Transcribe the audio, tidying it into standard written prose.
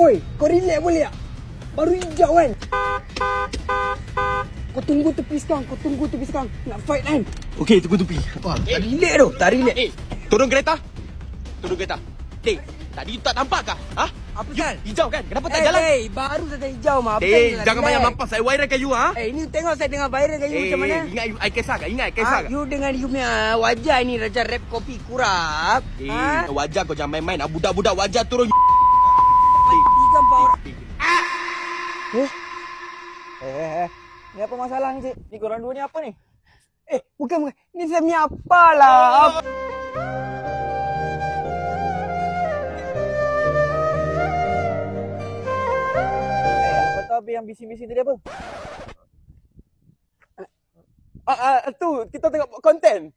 Oi, kau relax boleh tak? Baru hijau kan? Kau tunggu tepi sekarang. Nak fight kan? Okey, tunggu tepi. Wah, tak relax tu. Tak relax. Turun kereta. Tadi you tak nampak kah? Ha? Apa kan? Hijau kan? Kenapa tak jalan? Baru saja hijau mah. Jangan banyak mampas. Saya wairkan you Ini tengok saya dengan viral kan you macam mana? Ingat I kisah kah? You dengan you punya wajah ni raja rap kopi kurap. Wajah kau jangan main-main. Budak-budak wajah turun. Tiga empat orang. Ni apa masalah ni, Cik? Ni korang dua ni apa ni? Bukan. Ni saya punya apalah. Habis yang bising-bising tadi apa? Tu, kita tengok konten.